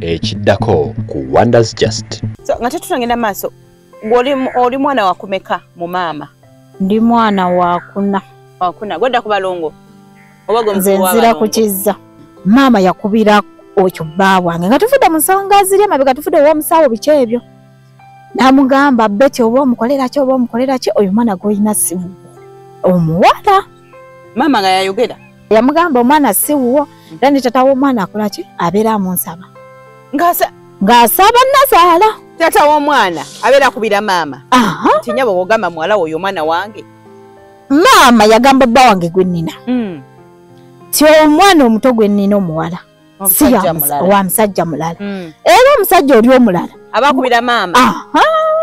Ekiddako ku Wonders Just. So nga tetutangenda maaso oli mwana wa kumeka mu maama? Ndi mwana wa kuna. Wakuna gwedda ku balongo oba nze nzira ku kizza. Maama yakubira okyo bba wange nga tufudde mu nsonga ziri amabega tufudde ow'omusawo biki ebyo. Namugamba Betty oba omukolera ki oba omukolera ki oyo mwana gw'olina si omuwala. Maama nga yayogera yamugamba omwana si wuwo era ne tata w'omwana akola ki abeera mu nsaba ng'asaba Nazaala. Tata w'omwana abeera akubira maama. Tinya bw'ogamba muwala oyo omwana wange. Maama yagamba bba wange gwe nnina ti omwana omuto gwe nnina omuwala wa musajja mulala era omusajja oli omulala abakubira maama.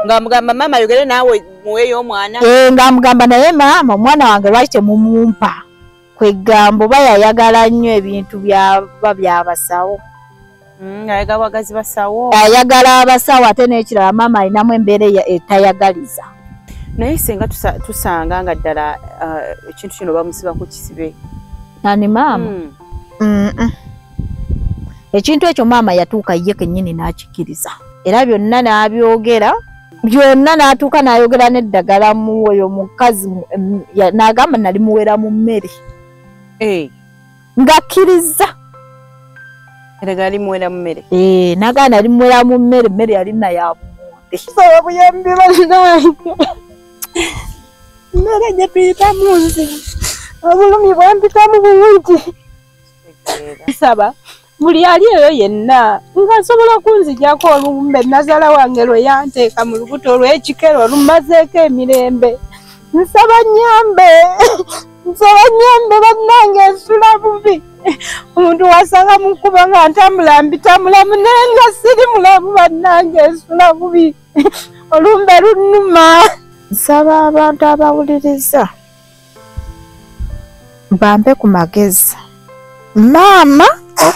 Ng'amugamba maama ayogere naawe muweeyo omwana. Ng'amugamba naye maama omwana wange lwaki temumumpa kwegamba oba yayagala nnyo ebintu byaba byabasawo. Ayagala wagazi basawo. Ayagala abasawo ate n'ekirala maama alinamu embeera etayagaliza. Naye senga tusanga nga ddala ekintu kino bamusiba ku kisibe. Nani maama? Ekintu ekyo maama yatuuka ye kennyini n'akikiriza. Era byonna n'abyogera byonna n'atuuka n'ayogera n'eddagala mu oyo mukazi n'agamba nali muwera mu mmere. Ng'akkiriza. Eddagala limuwera mu mmere? N'agamba nali muwera mu mmere, emmere yali nayabumunde. Saba buyambi bannange. Mmere gye tuyita mu nsi. Obulumi bwampitamu bulungi. Nsaba buli ali eyo yenna nga nsobola kunzijjako olumbe Nazaala wange lwe yanteeka mu lubuto olw'ekikero olumazeeko emirembe. Nsaba nnyambe bannange nsula bubi. Omuntu wasanga mu nkuba nga ntambula mbitambulamu naye nga siri mulamu bannange nsula bubi. Olumbe lunnuma. Nsaba abantu abawuliriza bampe ku magezi. Maama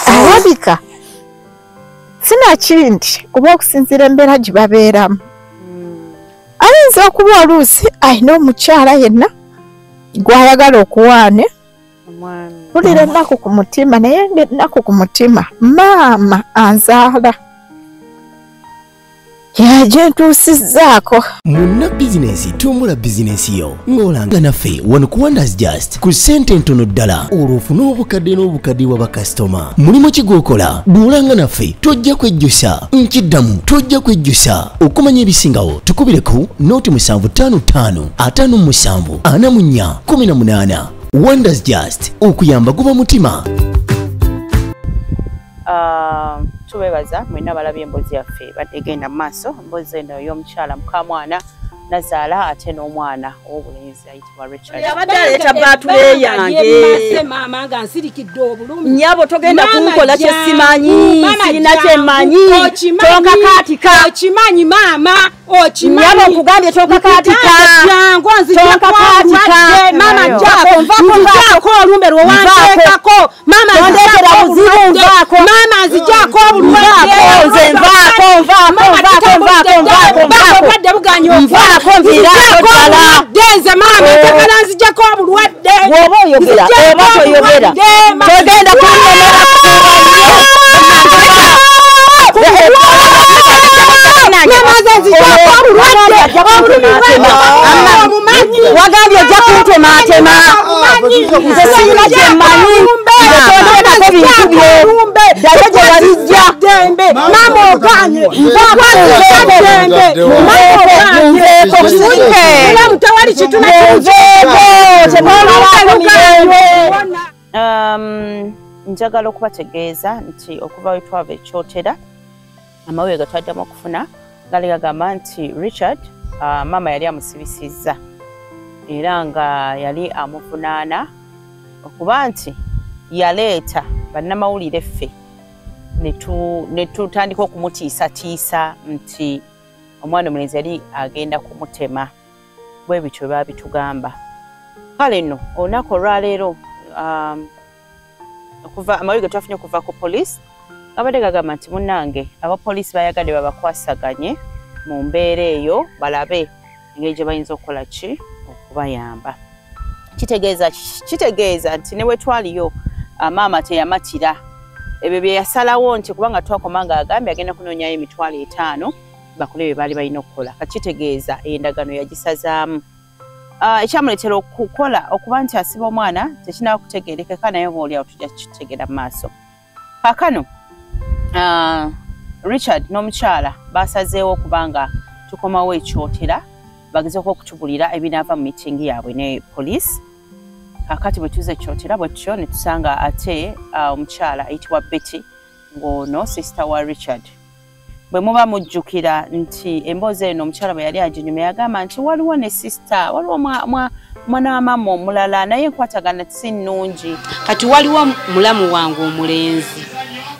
alabika sinakindi kuba okusinziira embeera gye babeeramu. Ayinza okuba oluusi alina omukyala yenna gw'ayagala okuwaane. Bulira ennaku ku mutima naye ng'ennaku ku mutima maama anzaala. Gye ntuusizzaako. Munna bizinensi tumbula bizinensi yo ng'olanga naffe wano ku Wonders Just ku ssente ntono ddala olwo ofune obukadde n'obukadde wa bakasitoma. Mulimu ki gw'okola bw'olanga naffe tojja kwejjusa nkiddamu tojja kwejjusa. Okumanya ebisingawo tukubireko nooti 755 57 44 18. Wonders Just okuyamba guba mutima. Tubebaza mwena balabye emboozi yaffe badde egenda mu maaso. Emboozi eno y'omukyala mukamwana Nazaala ate n'omwana ow'obulenzi ayitibwa Richard. Yabadde aleeta baatule yange. Maama nga nsirikidde obulumi. Nnyabo togenda kunkola kye simanyi. Sirina kye mmanyi. Tokakaatika. Okimanyi maama. Okimanyi. Nnyabo nkugambye tokakaatika. Jangu nzija kwakaatika. Maama njako nvako olumbe lwe wanteekako. Maama nzijako buzibu nvako. Maama nzijako obulwadde. Nze nvako. Badde buganya nvako. Denze maama ntakala nzijako obulwadde. Bw'oba oyogera oba toyogera togenda kunnemera wagambye ojja kuntematema nze sirina kyemmanyi togendako bintu bye ddayo gye walijja maama oganye era mutawali kituna njagala okubategeeza nti okuva we twava ekyotera amawulire ge twaddamu okufuna gali gagamba nti Richard maama yali amusibisizza era nga yali amuvunaana okuba nti yaleeta bannamawulire ffe ne tutandika okumutiisatiisa nti omwana omulenzi yali agenda kumutema. Bwe bityo baabitugamba. Kale nno olunaku olwaleero okuva amawulire ge twafunye okuva ku poliisi abadde gagamba nti munnange abapoliisi bayagadde babakwasaganye mu mbeera eyo balabe engeri gye bayinza okukola ki okubayamba. Kitegeeza nti ne bwe twaliyo maama teyamatira ebyo bye yasalawo nti kubanga twakomanga agambye agenda kunoonyayo emitwalo 5 bakole bye baali balina okukola kakitegeeza endagano yagisazaamu ekyamuleetera okukola okuba nti asiba omwana tekinaba kutegeerekeka naye obaoliawo tujja kitegeera mu maaso kaakano Richard n'omukyala basazeewo okubanga tukomawo ekyotera bagezeeko okutubulira ebinaava mu mitingi yaabwe ne poliisi kakati bwe tuze ekyotera bwe tutyo ne tusanga ate omukyala ayitibwa Betty ng'ono sister wa Richard bwe muba mujjukira nti emboozi eno omukyala bwe yali aginyuma yagamba nti waliwo ne sister waliwo mwana wa mama omulala naye enkwatagana si nnungi kati waliwo mulamu wange omulenzi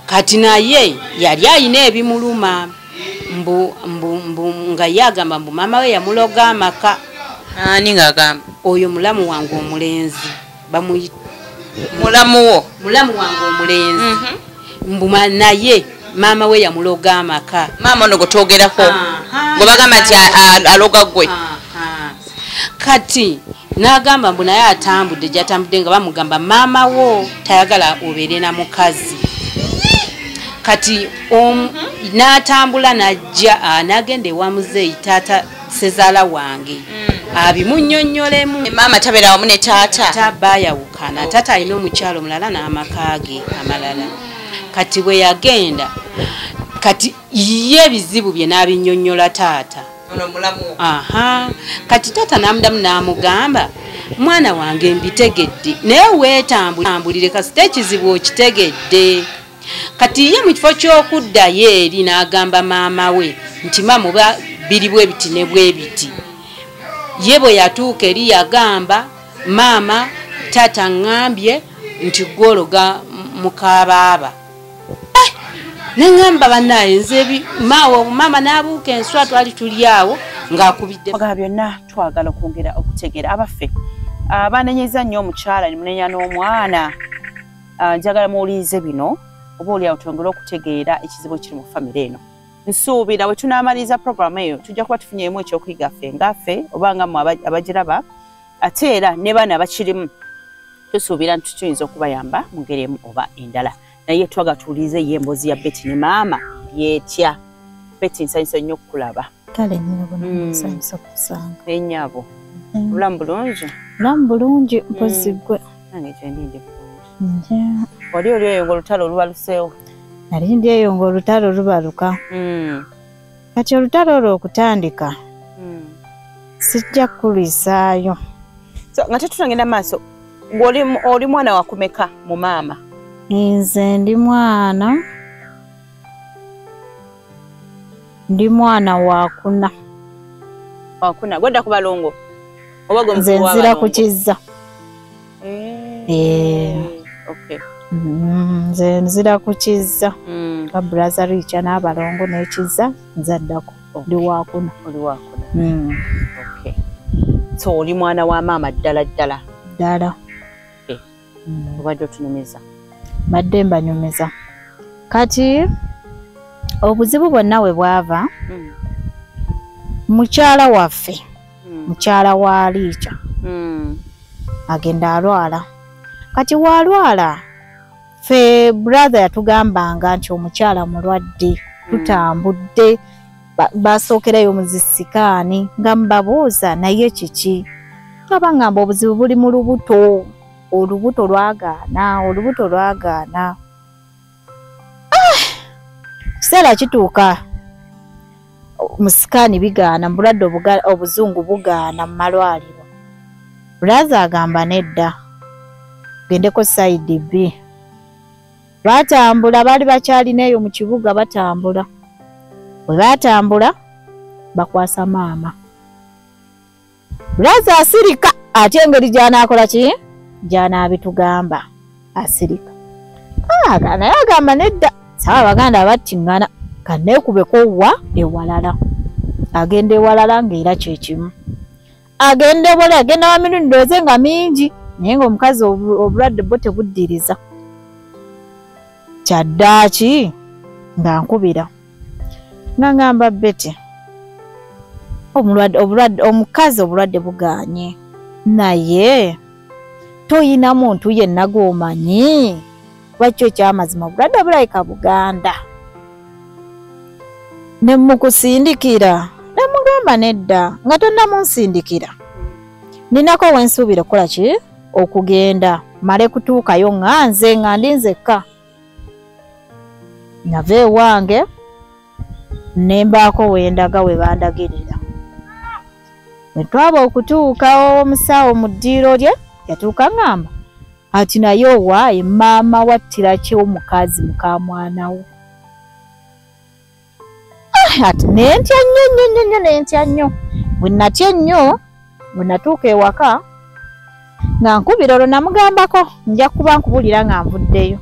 kati naye yali ayina ebimuluma mbu nga yagamba mbu mama we yamuloga amaka ani ng'agamba oyo mulamu wange omulenzi bamuyita mulamu wange omulenzi mbu naye mama we yamuloga amaka mama ono gotwogerako gwe bagamba nti aloga gwe kati n'agamba mbu naye atambudde gyatambudde nga bamugamba mama wo tayagala obeere na mukazi kati n'atambula n'ajja n'agenda ewa muzeeyi taata sezaala wange abimunnyonnyolemu mama tabeera wamu ne taata baayawukana taata alina omukyalo mulala n'amaka ge amalala kati bwe yagenda kati ye ebizibu bye n'abinnyonnyola taata kati taata n'amudamu n'amugamba mwana wange mbitegedde naye weetambulire kasita ekizibu okitegedde kati ye mu kifo ky'okuddayo eri n'agamba maama we nti mama oba biri bwe biti ne bwe biti ye bwe yatuuka eri yagamba maama taata ngambye nti gwologa mukabaaba neŋŋamba bannaye nze maama n'abuuka enswa twali tuli awo ng'akubidde byonna twagala okwongera okutegeera abaffe abanenyeza nnyo omukyala ne munenya n'omwana njagala muwulirize bino oba oliawo twongere okutegeera ekizibu ekiri mu famire eno nsuubira bwe tunaamaliriza puroguramu eyo tujja kuba tufunyeemu ekyokuyiga ffe ngaffe oba nga mmwe abagiraba ate era ne baana abakirimu tusuubira nti tuyinza okubayamba mu ngeri emu oba endala naye twagala tuwulirize ye emboozi ya Betty ne maama byetya Betty nsanyusa nnyo okukulaba kale nsanyusa kusanga ennyabo bulamu bulungi mpozigwe nange kyendindi wali eyo ng'olutalo olubaluseewo nali ndi eyo ng'olutalo lubaluka kati olutalo olwo okutandika sijja kukulwisaayo nga tetutagenda maaso oli mwana wakumeka mu maama nze ndi mwana wakuna gwedda ku balongo oba nze nzira ku kizza nze nzira ku kizza ka Brazza Richa n'abalongo n'ekizza nzaddako ndi wakuna so oli mwana wa maama ddala obadde otunyumiza badde mbanyumiza kati obuzibu bwonna we bwava mukyala waffe mukyala wa Richa agenda alwala kati walwala fe brother yatugambanga nti omukyala mulwadde tutambudde basookerayo muzisikaani nga mbabuuza naye kiki abangamba obuzibu buli mu olubuto lwagaana kiseera kituuka musikaani bigaana mbulwadde obuzungu bugaana mu malwaliro brother agamba nedda gendeko side B batambula baali bakyalina eyo mu kibuga batambula bwe batambula bakwasa maama brother asirika ate engeri gy'anaakola ki gy'anaabitugamba asirika naye agamba nedda sawa baganda abattiŋŋana kanneekubeko wa ewalala agenda ewalala ng'era kyekimu agenda ewala agenda wa mirundi ndowooze nga mingi naye ng'omukazi obulwadde bwo tebuddiriza kyaddaaki nga nkubira nga ngamba Betty omukazi obulwadde buganye naye toyina muntu yenna gw'omanyi Wachyo kyamazima bulwadde bulayika Buganda. Ne mukusindikira ne mugamba nedda nga tonnamunsindikira. Ninako wensuubira okukola ki? Okugenda male kutuukayo nga nze nga ndi nzekka. Nava ewange nembaako wendaga we bandagirira. Bwe twaba okutuuka omusawo mu ddiiro lye yatuuka ngamba ati naye owaayi maama wattira ki omukazi muka mwana wo. Ati nentya nnyo nentya nnyo. Bwe natya ennyo bwe natuuka ewaka nga nkubira olwo namugambako nja kuba nkubulira nga nvuddeyo.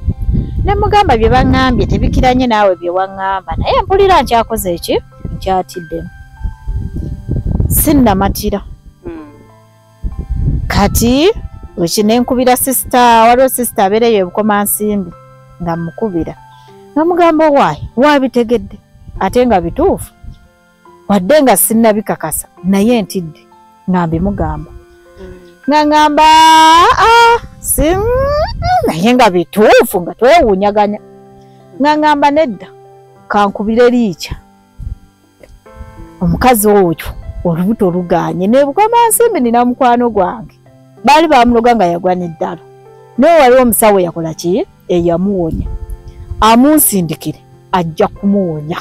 Ne mugamba bye baŋŋambye tebikiranye naawe bye waŋŋamba naye mpulira nkyakoze eki nkyatiddemu. Sinnamatira. Kati wekinenkubira sisita waliwo sisita abeereyo ebukoma nsimbi nga mukubira. Namugamba waayi waabitegedde ate nga bituufu wadde nga sinnabikakasa naye ntidde nga mbimugamba. Nga ngamba naye nga bituufu nga twewuunyaganya. Nga ngamba nedda kankubire liikya. Omukazi oyo olubuto oluganye nebukoma nsimbi nina mukwano gwange. Baali bamuloga nga yagwa n'eddalo. Naye waliwo omusawo yakola ki? Eyamuwonya. Amunsindikire ajja kumuwonya.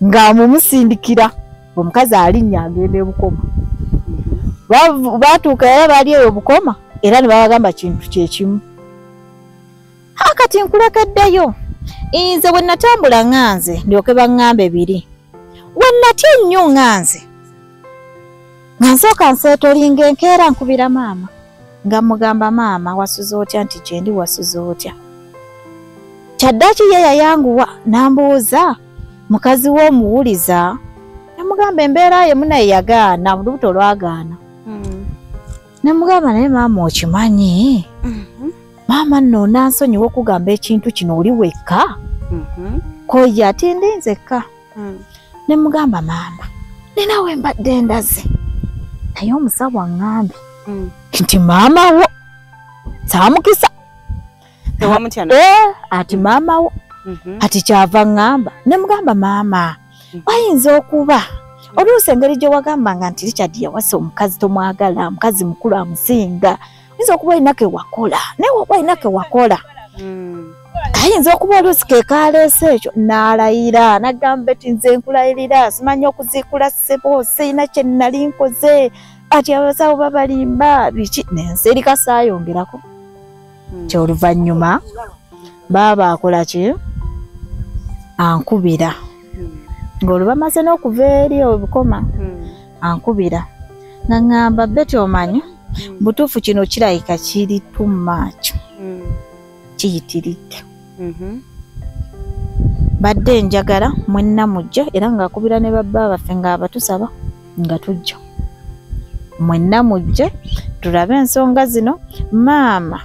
Ng'amumusindikira omukazi alinnya agenda ebukoma. Baatuuka era baali eyo bukoma era ne babagamba kintu kyekimu. Kati nkulekeddeyo. Nze bwe natambula nganze ndyoke baŋŋambe biri. We natya ennyo nganze. Nga nsooka nseetolinga enkeera nkubira maama. Nga mugamba maama wasuze otya nti gye ndi wasuze otya. Kyaddaaki ye yayanguwa n'ambuuza mukazi w'omuwuliza. Namugamba embeera ye munaye yagaana olubuto lwagaana. Namugamba naye maama okimanyi? Maama nno nansonyiwa okugamba ekintu kino oli wekka. Koye ati ndi nzekka. Ne mugamba maama ninawe mbadde ndaze naye omusawo aŋŋambye nti maama wo saamukisa. Ati maama wo ati kyava ŋŋamba. Ne mugamba maama wayinza okuba oluusi engeri gye wagambanga nti Richard yawasa omukazi tomwagala omukazi mukulu amusinga oyinza okuba olinako ewakola naye woba olinako ewakola. Ayinza okuba oluusi ke kaleese ekyo n'alayira n'agamba eti nze nkulayirira simanyi okuziikula ssebo sirina kye nnali nkoze ati abasawo babalimba biki n'enserika saayongerako. Kyoluvannyuma baaba akola ki? Ankubira. Ng'olwo bamaze n'okuva eri obukoma ankubira. Nga ngamba Betty omanyi butuufu kino kirayika kiri too much. Kiyitiridde. Badde njagala mwenna mujja era ng'akubira ne babba baffe nga batusaba nga tujja. Mwenna mujje tulabe ensonga zino. Maama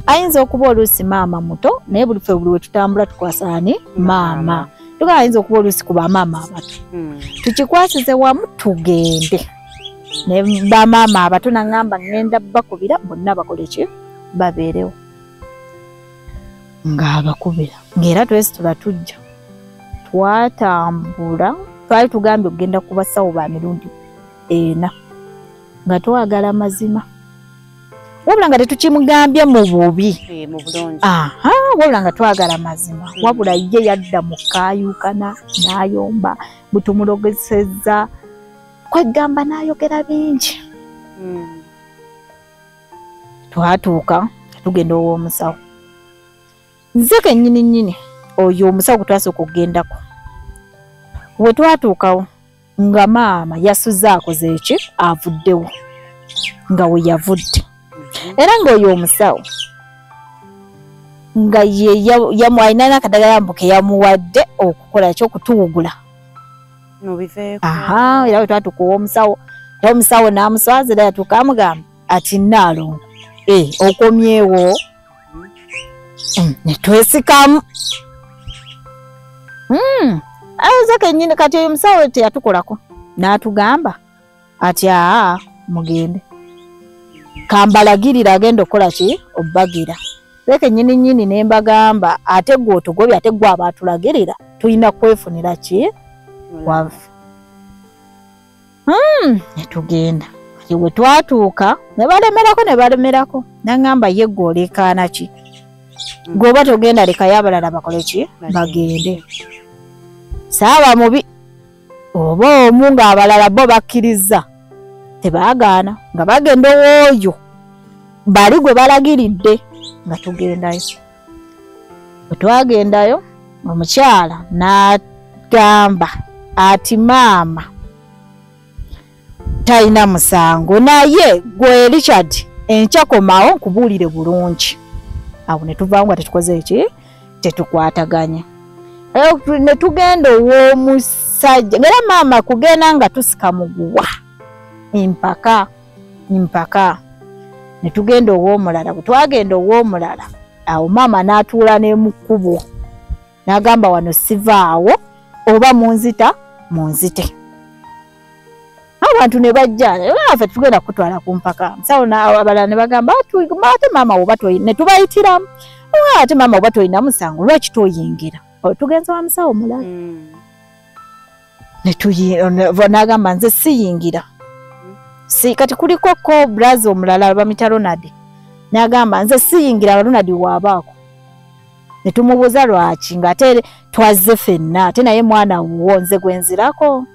ayinza okuba oluusi maama muto naye buli ffe buli we tutambula tukwasaani maama. Tuga ayinza okuba oluusi ku bamaama abato. Tukikwasize wamu tugende. Ne bamaama abato naŋŋamba ŋŋenda bakubira bonna bakole ki? Babeerewo. Ng'abakubira ng'era twesitula tujja. Twatambula twali tugambye okugenda ku basawo ba mirundi 4 nga twagala mazima. Wabula nga tetukimugambye mu bubi. Mu bulungi. Wabula nga twagala mazima. Wabula ye yadda mu kaayukana n'ayomba butumulogesezza kwegamba n'ayogera bingi. Twatuuka tugenda ow'omusawo. Nze kennyini oyo omusawo gwe twasooka okugendako. We twatuukawo nga maama yasuze akoze eki avuddewo nga we yavudde. Era ng'oyo omusawo nga ye alina n'akadagala mbu ke yamuwadde okukola ekyokutuwugula. Era we twatuuka ow'omusawo era omusawo n'amuswaza era yatuuka amugamba ati Nnaalongo okomyewo. Ne twesikamu. Ayoza kennyini kati oyo omusawo teyatukolako n'atugamba ati mugende kambalagirira agenda okukola ki? Obbagira. leke nyini nembagamba ate gwe otugobye ate gwe abatulagirira tulina kwefunira ki wave. Netugenda we twatuuka ne balemerako nangamba ye gwe olekaana ki gwoba togenda lekayo abalala bakole ki bagende. Saaba mubi oba omu ng'abalala bo bakkiriza tebaagaana nga bagenda ow'oyo bali gwe balagiridde nga tugendayo. Bwe twagendayo omukyala n'agamba ati maama talina musango naye gwe Richard enkya komawo nkubuulire bulungi. Awo ne tuvaamu nga tetukoze eki tetukwataganya. Ne tugenda ow'omusajja ngera maama kugenda nga tusika muguwa empaka ne tugenda ow'omulala. Bwe twagenda ow'omulala awo maama n'atuula ne mu kkubo n'agamba wano sivaawo oba munzite. Abantu ne bajja ffe tugenda kutwala ku mpaka. Musawo abalala ne bagamba ate maama oba ne tubayitiramu ate maama oba tolina musango lwaki toyingira. Tugenza wa musawo mulala n'agamba nze siyingira. Kati kuliko ko brazo omulala bamita Ronald n'agamba nze siyingira Ronald waabaako. Ne tumubuuza lwaki ng'ate twazze ffenna ate naye mwana wo nze gwenzirako.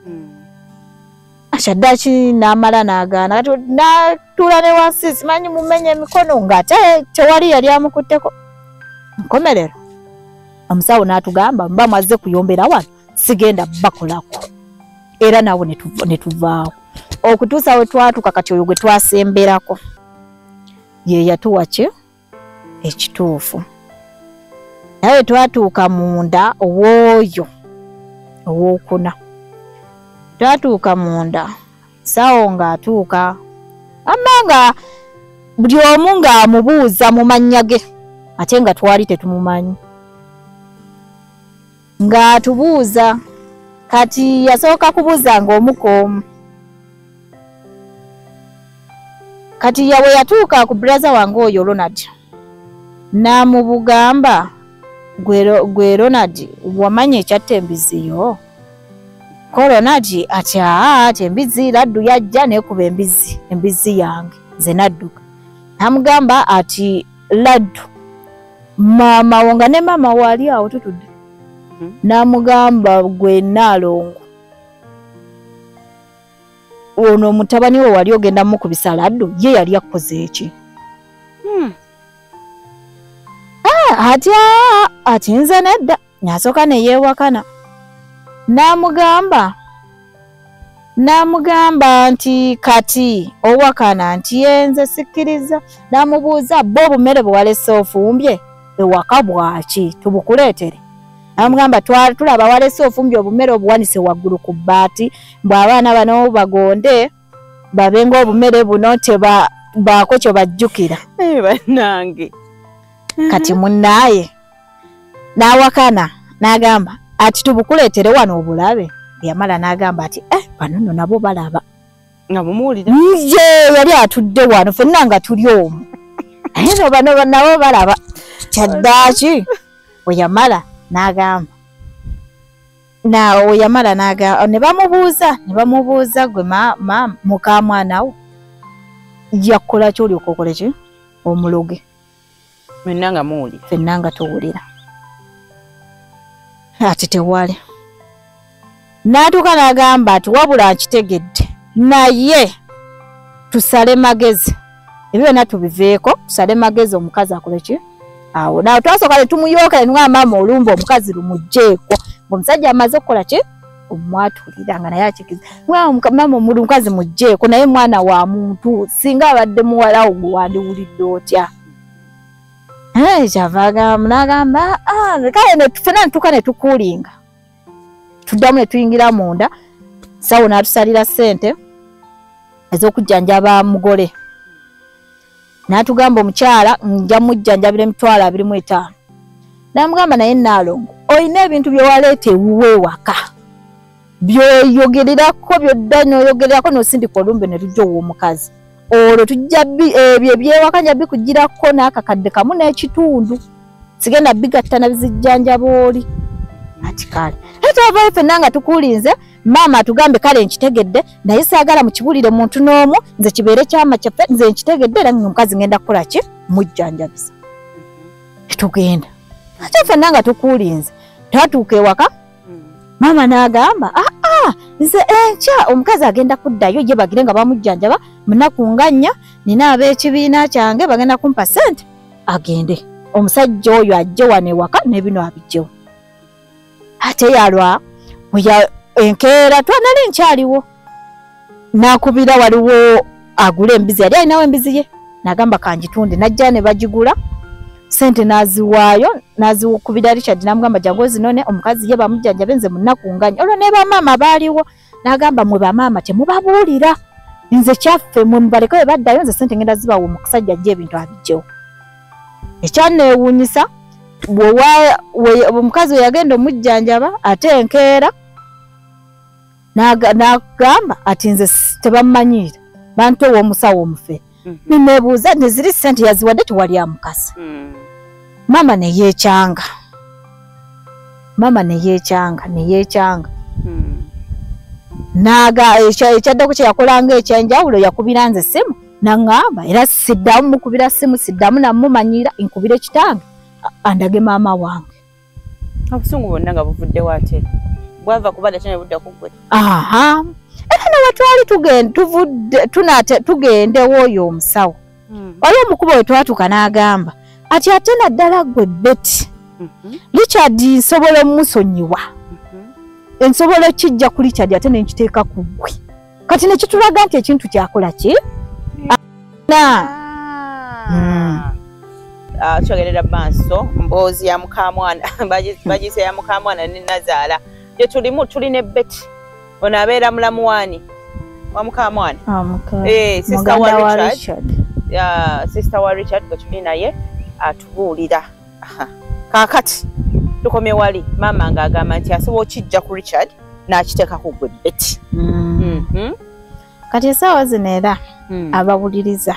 Ashaddaaki n'amala n'agaana kati n'atuula ne wansi simanyi mumenye emikono ng'ate tewali yali amukutteko. Nkomerero omusawo n'atugamba mba mwaze kuyombera wano sigenda bakolako era nawo ne tuvaawo okutuusa we twatuuka kati oyo gwe twasemberako ye yatuwa ki ekituufu. Naye twatuuka munda ow'oyo ow'okuna. Twatuuka munda sawo ng'atuuka amanga buli omu ng'amubuuza mu mannya ge ate nga twali tetumumanyi. Ng'atubuuza kati yasooka kubuuza ng'omukomu. Kati yawe yatuuka ku braza wange oyo Ronald n'amubugamba gwe Ronald wamanya ekyatta embiziyo? Ko Ronald ati embizi laddu yajja nekuba embizi yange nze nadduka. Namugamba ati laddu maama wonga ne maama wali awo tutudde. Namugamba gwe Naalongo ono mutabani we wali ogenda mukubisa laddu ye yali akoze eki? Ati nze nedda. Nasooka ne yeewakana. Namugamba nti kati owakana nti yenze sikkiriza. Namubuuza bo obumere bwe walese ofumbye ewaka bwaki tubukuleetere? Namugamba tulaba walese ofumbye obumere obuwanise waggulu ku bbaati mbwe abaana bano bagonde babenga obumere buno tebaako kye bajjukira. Bannange kati munnaaye n'awakana n'agamba ati tubukuleetere wano obulabe. Yamala n'agamba ati bano nno nabo balaba nga bumuwulira yali atudde wano ffenna nga tuli omu no bano nabo balaba kyaddaaki. Oyamala n'agamba ne bamubuuza gwe muka mwana wo yakola ki olyoka okole ki omuloge? Mwenna nga muwulira ffenna nga tuwulira. Ati tewali. N'atuuka n'agamba ati wabula nkitegedde naye tusale magezi ebyo byonna tubiveeko tusale magezi omukazi akole ki awo. Nawe twasooka ne tumuyooka ne maama olumba omukazi lumugjeeko ng'omusajja amaze okukola ki omwatulira nga naye akikiza maama omukazi mugjeeko naye mwana wa muntu singa abadde muwala wo gwe wandiwulidde otya? Kyava n'agamba kale ffenna netuuka ne tukuulinga tuddamu ne tuyingira munda. Sawo n'atusalira ssente ez'okujjanjaba mugole. N'atugamba omukyala nja mujjanjabira emitwalo 25. N'amugamba naye Naalongo olina ebintu bye waleeta ewuwe ewaka byoyogererako byodda n'oyogererako n'osindika olumbe ne lujja ow'omukazi olwo tujja ebyo byewakanya bikugirako n'akakadde kamu n'ekitundu sigenda bigatta na bizijjanjaba oli ati kale etavayo ffenna nga tukulinze maama atugambe kale nkitegedde naye saagala mukibulire muntu n'omu nze kibeere kyama kyaffe nze nkitegedde era omukazi ngenda kukola ki mujjanjabisa tugenda ate ffenna nga tukulinze twatuuka ewaka maama n'agamba nze enkya omukazi agenda kuddayo ye bagire nga bamujjanjaba munaku nga nnya nina ab'ekibiina kyange bagenda kumpa ssente agende omusajja oyo ajje wano ewaka n'ebino abijjewo ate yalwa enkeera twanali nkyaliwo n'akubira waliwo agula embizi yali alinawo embizi ye n'agamba kangitunde najja ne bagigula sente n'aziwaayo n'azikubira Richard n'amugamba jangu zinone omukazi ye bamujjanjabe nze munaku nga nnya olwo ne bamaama baaliwo n'agamba mwe bamaama temubabuulira nze kyaffe mwe mubaleke we baddayo nze sente ngenda zibawa omusajja ajje ebintu abijjewo ekyanneewuunyisa omukazi we yagenda omujjanjaba ate enkeera n'agamba ati nze tebammanyiira bantu ow'omusawo omufere neneebuuza neziri ssente yaziwadde tewali amukasa maama neyeekyanga ekyaddako kye yakolanga ekyenjawulo yakubira nze essimu naŋŋamba era siddamu mukubira ssimu siddamu namumanyiira nkubira ekitange andage maama wange obusungu bwonna nga buvuddewo ate bwava kubadde kyane budda kuggwe era newetwali tugendewo oyo omusawo wali omukuba we twatuuka n'agamba ati ate naddala gwe Betty Richard nsobola omusonyiwa ensobola kijja ku Richard ate nenkiteeka ku ggwe kati nekitulaga nti ekintu kyakola ki kyogerera maaso mboozi ya mukamwana bagise ya mukamwana ne Nazaala gye tulimu tulina Betty ono abeera mulamu wani wa mukamwana sister wa Richard sister wa Richard gwe tuli naye atubuulira kaakati tukomye wali maama ng'agamba nti asobola okijja ku Richard n'akiteeka ku ggwe Betty kati esaawa zino era abawuliriza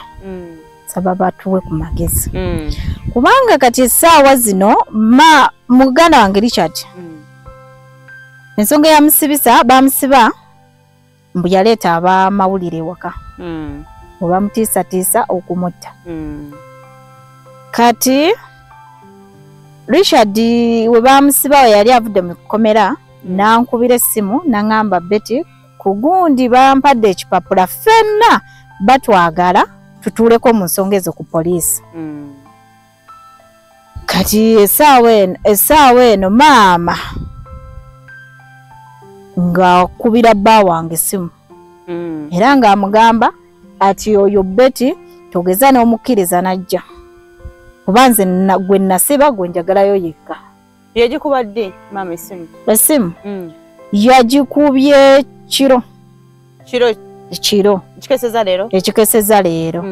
saba batuwe ku magezi kubanga kati essaawa zino muganda wange Richard ensonga yamusibisa bamusiba mbu yaleeta abamawulire ewaka webamutiisatiisa okumutta kati Richard we bamusiba we yali avudde mu kkomera nankubira essimu naŋŋamba Betty ku gundi bampadde ekipapula ffenna batwagala tutuuleko mu nsonga ezo ku poliisi kati essaawa eno maama ng'akubira bba wange essimu era ng'amugamba ati oyo Betty togeza n'omukkiriza najja kuba nze gwe nasiba gwe njagalayo yekka yagikubadde maama essimu yagikubye kiro ekikeseza leero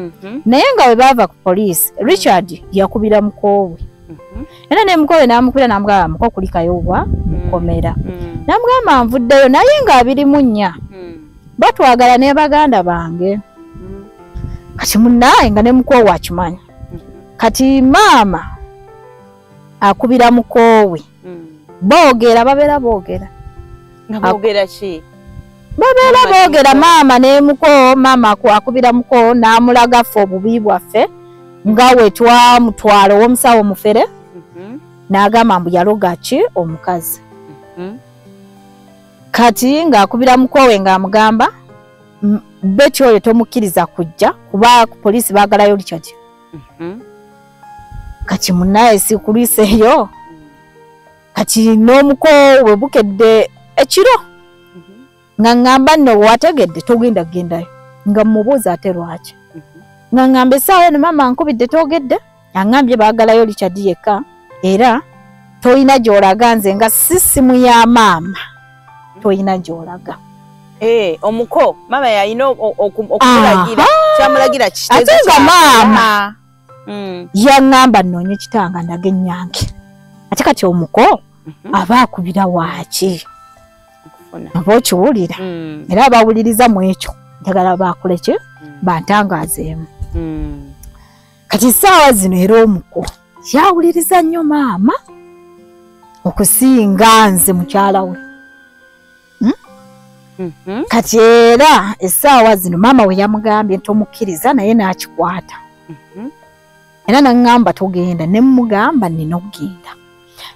naye nga we baava ku poliisi Richard yakubira mukoowe era ne mukoowe n'amukubira n'amugamba muko kulikayoobwa mukomera n'amugamba nvuddeyo naye ng'abirimu nnya batwagala ne baganda bange kati munnaye nga ne mukoowe akimanya kati maama akubira mukoowe boogera babeera boogera boogera maama ne mukoowe maama akubira mukoowe n'amulaga ffe obubi bwaffe nga we twamutwala ow'omusawo mufere n'agamba mbu yaloga ki omukazi kati ng'akubira mukoowe ng'amugamba Betty oyo tomukkiriza kujja kuba poliisi baagalayo Richard kati munnaye sikulwiseeyo kati n'omukoowe bukedde ekiro nga ŋŋamba nno wategedde togenda gendayo nga mmubuuza ate lwaki nga ŋŋamba essaawa eno maama nkubidde togedde aŋŋambye baagalayo Richard yekka era toyina gy'olaga nze nga sisimu ya maama toyina gy'olaga omuko maama yalina okumulagira kyamulagira ate nga maama yaŋŋamba nnoonye kitanga ndage ennyange ate kati omuko aba akubira waaki aba okiwulira era abawuliriza mu ekyo njagala baakole ki bantangazeemu. Kati essaawa zino era omuko yawuliriza nnyo maama okusinga nze mukyala we. Kati era essaawa zino maama we yamugambye tomukkiriza naye n'akikwata. Era naŋŋamba togenda ne mmugamba nnina okugenda.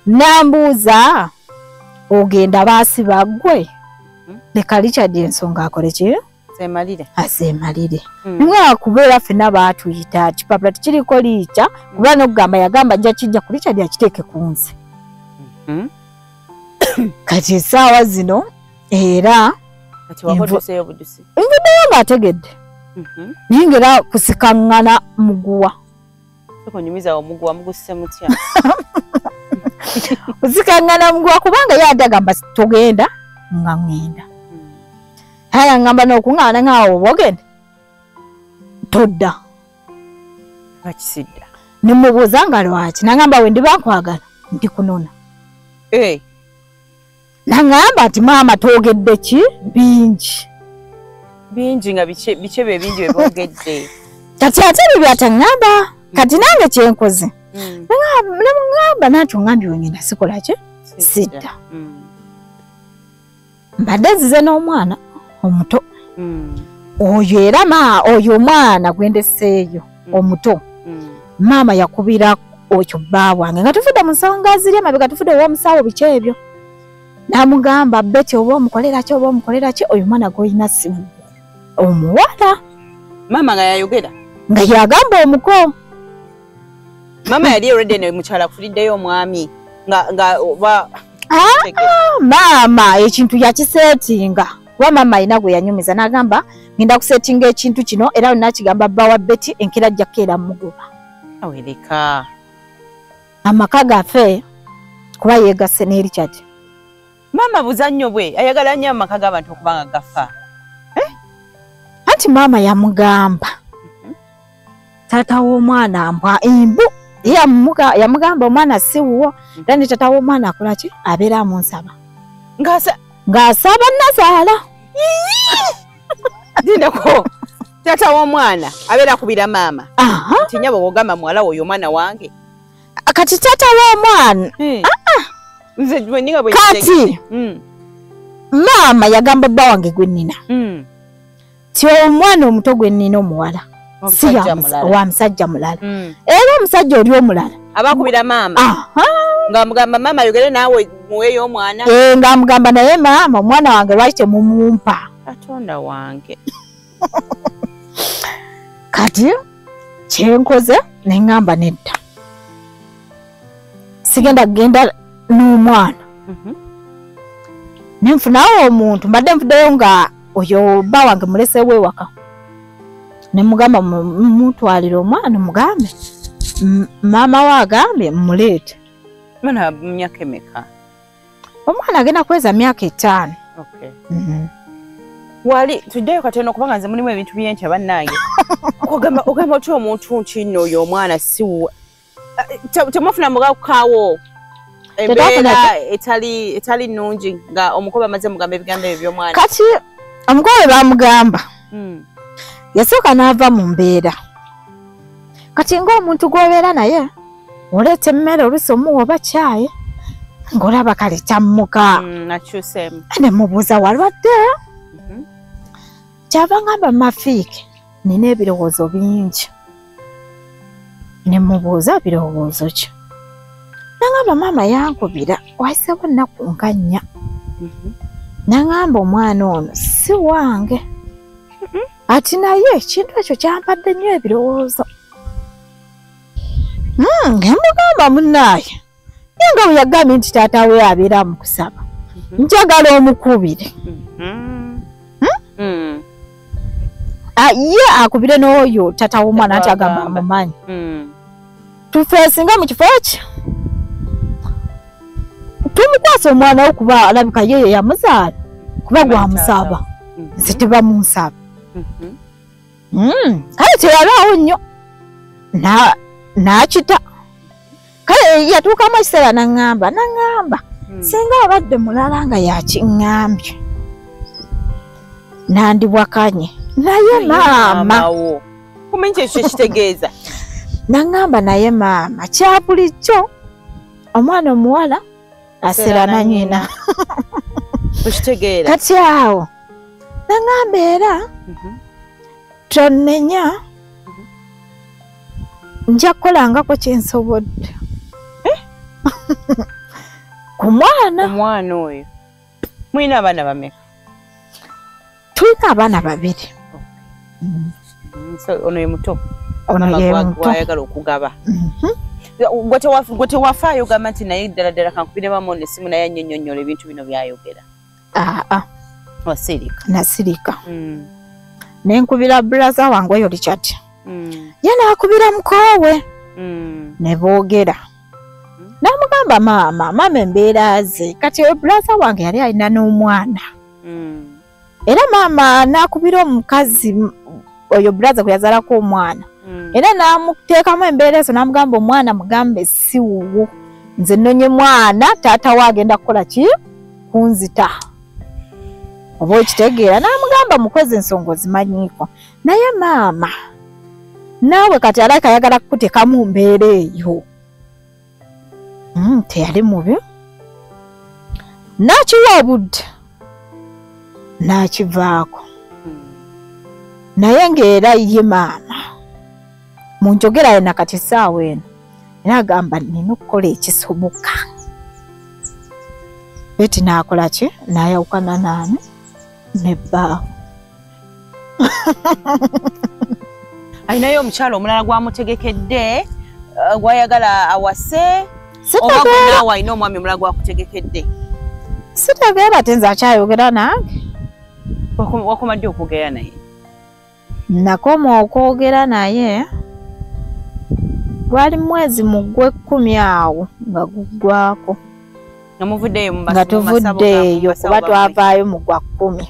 Nambuuza ogenda baasi baggwe leka Richard ensonga akole ki? Aseemalire. Nga kubeera ffenna baatuyita kipapula tekiriko liica kuba n'okugamba yagamba ajja kijja ku Richard akiteeke ku nze. Kati essaawa zino era nvuddeyo ng'ategedde naye ng'era kusikaŋŋana muguwa. Kusikaŋŋana muguwa kubanga ye ate agamba togenda nga ŋŋenda. Haya ngamba n'okuŋŋaana ng'awo bogende todda. Ne mubuuza nga lwaki naŋŋamba we ndiba nkwagala ndi kunona. Naŋŋamba nti maama twogedde ki bingi nga bice bye bingi bye boogedde. Kati ate bye byataŋŋamba kati nange kyenkoze namuŋŋamba nanti oŋŋambye wengenda sikola ki sidda. Mbadde nzize n'omwana omuto oyo era oyo omwana gwendeseeyo omuto maama yakubira okyo bba wange nga tufudde mu nsonga ziri emabega tufudde ow'omusawo biki ebyo. Namugamba Betty oba omukolera ki oyo mwana gw'olina simu omuwala. Maama nga yayogera nga yagamba omuko. Maama yali already ne mukyala kufuliddeyo omwami nga oba maama ekintu yakiseetinga kuba maama alina gwe yanyumiza n'agamba ngenda kuseetinga ekintu kino era nakigamba bba wa Betty enkera ajja kukeera mugoba. Awereka amaka gaffe kuba yeegasse ne Richard. Maama buzannyo bwe ayagala nnyo amaka g'abantu okubanga gafa. Anti maama yamugamba taata w'omwana mbwa embu yamugamba omwana si wuwo era ne taata w'omwana akola ki abeera mu nsaba ng'asaba Nazaala. Dindako taata w'omwana abeera akubira maama nti nnyabo bw'ogamba muwala oyo omwana wange. Kati taata w'omwana kati maama yagamba bba wange gwe nnina ti omwana omuto gwe nnina omuwala si wa musajja mulala era omusajja oli omulala abakubira maama ng'amugamba maama ayogere naawe muweeyo omwana ng'amugamba naye maama omwana wange lwaki temumumpa. Katonda wange. Kati kyenkoze ne ŋŋamba nedda sigenda kugenda n'omwana nenfunawo omuntu mbadde nfuddeyo nga oyo bba wange muleseewo ewaka ne mugamba mutwalire omwana mugambe maama we agambye mmuleete. Mwana myaka emeka? Omwana agenda kuweza myaka 5. Wali tuddeyo katono kubanga nze mulimu ebintu by'entya bannange. Ogamba otya omuntu kino oyo omwana si temufuna mugakukaawo embeera etali nnungi nga omukoba amaze mugamba ebigambo ebyo by'omwana. Kati omukoba bamugamba yasooka n'ava mu mbeera. Kati ng'omuntu gw'obeera naye oleeta emmere oluusi omuwa oba caayi ng'olaba kale kyammuka ne mubuuza walwadde. Kyava ngamba Mafiiki nina ebirowoozo bingi ne mubuuza birowoozo ki. Nangamba maama yankubira wayiseewo nnaku nga 4. Nangamba omwana ono si wange ati naye ekintu ekyo kyampadde nnyo ebirowoozo. Ngemugamba munnaaye ye nga bwe yagambye nti taata we abeera mu kusaba njagala omukubire ye akubire n'oyo taata w'omwana nti agamba amumanyi. Tufeesinga mu kifo ki tumukwasa omwana wo kuba alabika yeyo yamuzaala kuba gwamusaba nze tebamunsaba. Kale teyalwawo nnyo n'akita. Kale yatuukamu ekiseera n'aŋŋamba singa abadde mulala nga yakiŋŋambye nandibwakanye naye maama wo kumenye ekyo kitegeeza nangamba naye maama kyabulijjo omwana omuwala asera na nnyina okitegeera kati awo nangamba era tonnenya nja kukolangako kyensobodde ku mwana omwana oyo mulina abaana bameka tulina abaana 2 ono ye muto ono ye muto wayagala okugaba gwe tewafaayo gamba nti naye ddala kankubire maama ono essimu naye annyonnyonnyola ebintu bino byayogera wasirika nasirika nenkubira brother wange oyo Richard ye naakubira mukoowe ne boogera namugamba maama embeera ze kati oyo brother wange yali alina n'omwana era maama naakubira omukazi oyo brother gwe yazaalako omwana era namuteekamu embeera ezo namugamba omwana mugambe si wuwo nze nnonye mwana taata we agenda kukola ki kunzita oba okitegeera namugamba mukozi ensonga ozimanyiiko naye maama naawe kati alabika ayagala kukuteekamu mbeera eyo teyali mubi nakiwa obudde nakivaako naye ng'era ye maama munjogerayo nakati essaawa eno era agamba nina okukola ekisoboka beti naakola ki naayawukana naani ne bbaawo alinayo omukyalo omulala gwamutegekedde gwayagala awase oba naawe alina omwami omulala gwakutegekedde sitegeera te nze akyayogera nange wakomadde okwogera naye nakoma okwogera naye gwali mwezi mu gw'ekkumi awo nga guggwako nga tuvuddeeyo kuba twavaayo mu gwa 10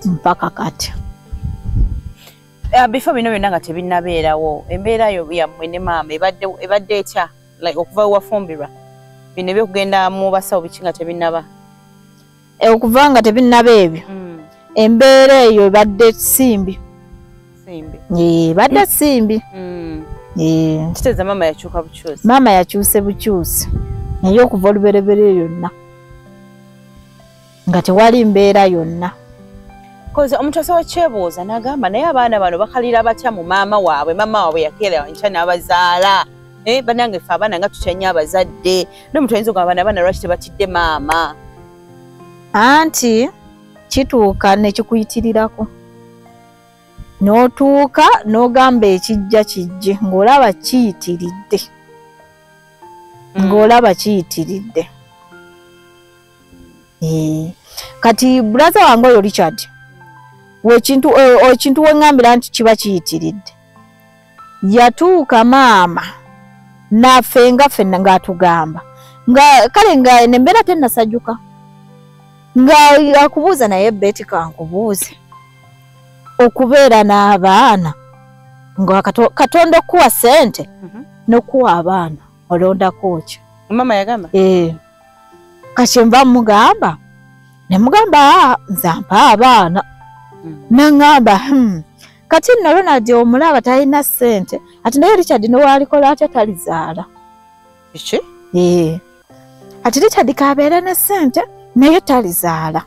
mpaka kati bifo bino byonna nga tebinnabeerawo embeera yo yammwe ne maama ebadde etya okuva wewafumbirwa bino ebyokugenda mu basawo biki nga tebinnaba okuva nga tebinnaba ebyo embeera eyo ebadde simbi ebadde simbi kitegeeza maama yakyuka bukyusi maama yakyuse bukyusi naye okuva olubereberye yonna nga tewali mbeera yonna koze omuntu asobola kyebuuza n'agamba naye abaana bano bakalira batya mu maama waabwe yakeera nkya n'abazaala bannange ffe abaana nga tukyanya abazadde n'omuntu ayinza okugamba abaana lwaki tebatidde maama anti kituuka nekikuyitirirako n'otuuka n'ogamba ekijja kijje ng'olaba kiyitiridde kati brother wange oyo Richard ekintu wengambira nti kiba kiyitiridde yatuuka maama naffe nga ffenna ng'atugamba nga kale nga nembeera tennasajuka nga akubuuza naye beti kankubuuze okubeera n'abaana nga Katonda okuwa ssente n'okuwa abaana olondako ki mama yagamba kati nva mugamba nemugamba nze mpa abaana nangamba kati nno Ronald omulaba talina ssente ati naye Richard nowalikola atya talizaala ati Richard kabeera ne ssente naye talizaala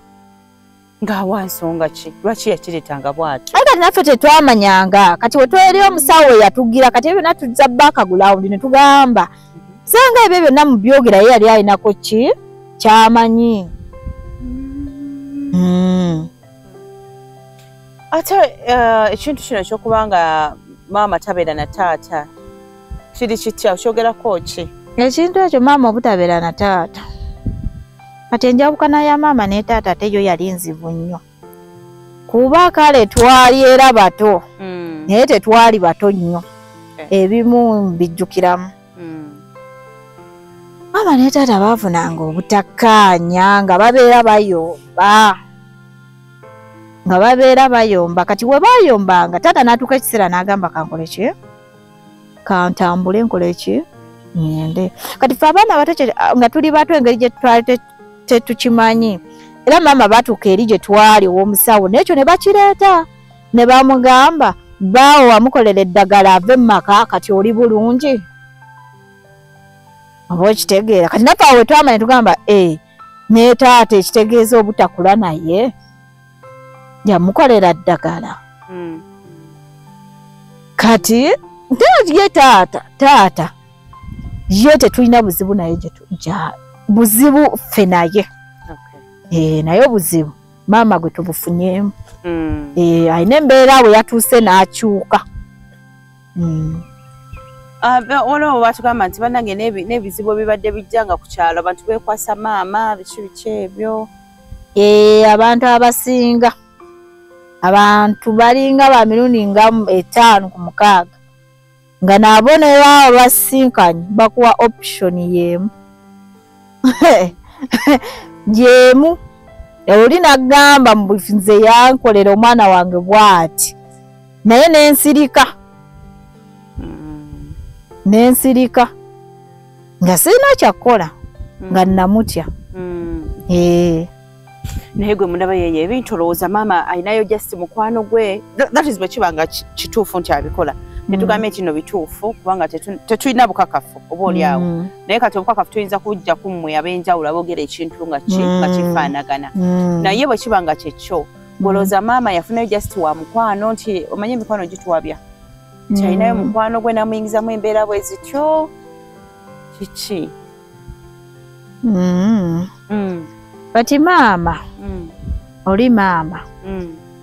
ng'awa nsonga ki lwaki yakireetanga bw'atyo ate naffe tetwamanyanga kati we tweri omusawo we yatugira kati ebyo byonna tuzza background ne tugamba sanga ebyo byonna mu byogera ye yali alinako ki kyamanyi ate ekintu kino ekyokuba nga maama tabeera na taata kiri kitya okyogerako ki ekintu ekyo maama obutabeera na taata kati enjawukana ya maama ne taata ate yo yali nzibu nnyo kuba kale twali era bato naye tetwali bato nnyo ebimu mbijjukiramu maama ne taata baafunanga obutakkaanya nga babeera bayomba kati we bayombanga taata n'atuuka ekiseera n'agamba kankole ki kantambule nkole ki ngende kati ffe abaana bato nga tuli bato engeri gye tutwali tetukimanyi era mama batuuka eri gye twali ow'omusawo n'ekyo ne bakireeta ne bamugamba baawo wamukolera eddagala ave mu maka kati oli bulungi oba okitegeera kati naffe awo twamanya tugamba ne taata ekitegeeza obutakula naye yamukolera ddagala kati ye taata ye tetulina buzibu naye buzibu ffe naye naye obuzibu maama gwe tubufunyemu alina embeera we yatuuse n'akyuka olwo batugamba nti bannange n'ebizibu ebibadde bijjanga ku kyalo abantu beekwasa maama biki ebyo abantu abasinga abantu balinga ba mirundi nga 5 ku 6 nga nabo ne baba basinkanye bakuwa option yemu jemu oli nagamba nze yankolera omwana wange bwati naye nensirika nga sirina kyakkola nga namutya naye gwe mundaba yeye ebintu olowooza maama ayinayo just mukwano gwe that is bwe kibanga kituufu nti abikola tetugambe kino bituufu kubanga tetulina bukakafu oba oliawo naye kati obukakafu tuyinza kujja kummwe ab'enjawulo aboogera ekintu nga kifaanagana naye bwe kibanga kyekyo ng'olowooza maama yafunayo just wa mukwano nti omanye emikwano gituwabya nti ayinayo mukwano gwe namuyingizamu embeera bwe zityo kiki kati maama oli maama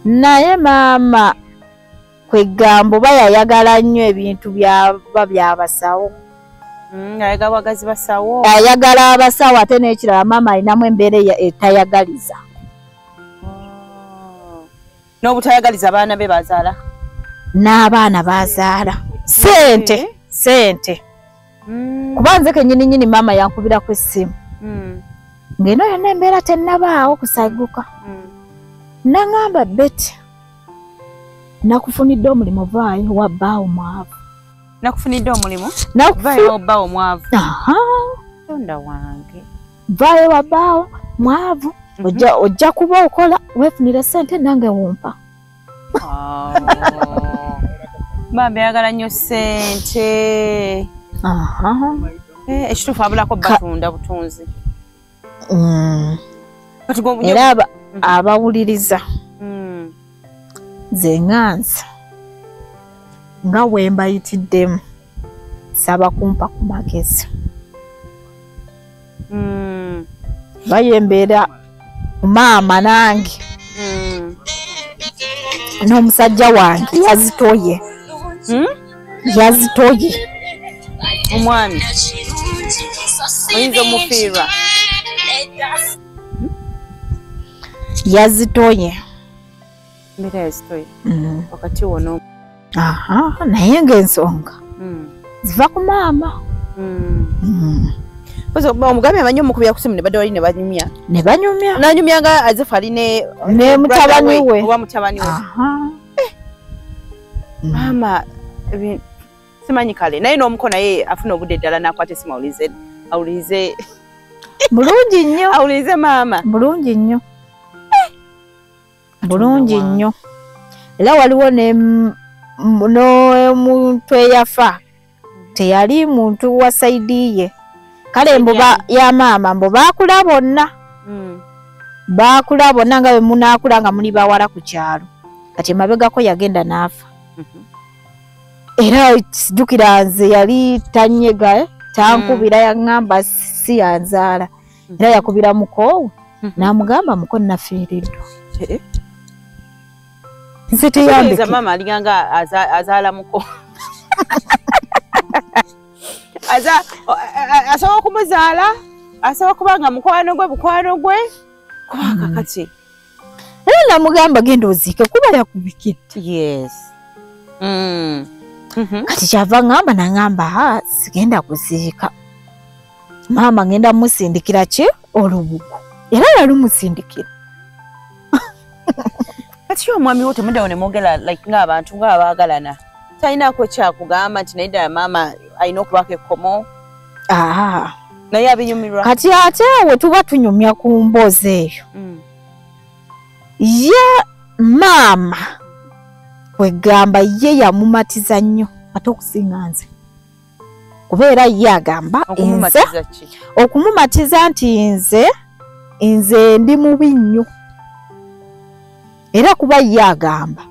naye maama kwegamba oba yayagala nnyo ebintu byaba byabasawo ayagala abasawo ate n'ekirala maama alinamu embeera etayagaliza n'obutayagaliza abaana be bazaala n'abaana bazaala sente kuba nze kenyininyini maama yankubirako essimu ngeno yonna embeera tennabaawo kusaguka naŋŋamba Betty nakufunidde omulimu vaayo wa bbaawo mwavu nakufunidde omulimu vaayo bbaawo mwavu tonda wange vaayo wa bbaawo mwavu ojja kuba okola weefunire sente nange wumpa bambi ayagala nnyo sente ekituufu abulako batunda butunzi era abawuliriza ze ŋŋanza nga bwe mbayitiddemu saba kumpa ku magezi bayembeera maama nange n'omusajja wange yazitoye omwami oyinza omufiirwa yazitoye mbeera yazitoye wakati wono naye ng'ensonga ziva ku maama omugambi amanyi omukubira ku simu ne badde wali ne banyumya nanyumya nga azifu ali ne mutabani we oba mutabani we maama simanyi kale naye n'omuko naye afuna obudde ddala n'akwata essimu awulize bulungi nnyo awulize maama bulungi nnyo bulungi nnyo era waliwo n'omuntu eyafa teyali muntu wa saidi ye kale embuba ya maama mbo baakula bonna nga bwe munaakula nga muli bawala ku kyalo kati mabegako yagenda n'afa era sijjukira nze yali tanyega tankubira yaŋŋamba si yanzaala era yakubira mukoowe n'amugamba muko nafiiriddwa nze teyambeke maama alinganga azaala muko asobola okumuzaala asobola kubanga mukwano gwe kubanga kati era namugamba genda oziike kuba yakubikidde yes kati kyava ŋŋamba naŋŋamba sigenda kuziika maama ngenda musindikira ki olubugo era yalumusindikira kati omwami wo temuddawo ne mwogera like ng'abantu ng'abaagalana talinaako kyakugamba nti naye ddala maama alina okubaako ekkomo naye abinyumirwa kati ate we tuba tunyumya ku mboozi eyo ye maama wegamba ye yamumatiza nnyo ate okusinga nze kubeera ye agamba okumumatiza nti nze ndi mubi nnyo era kuba ye agamba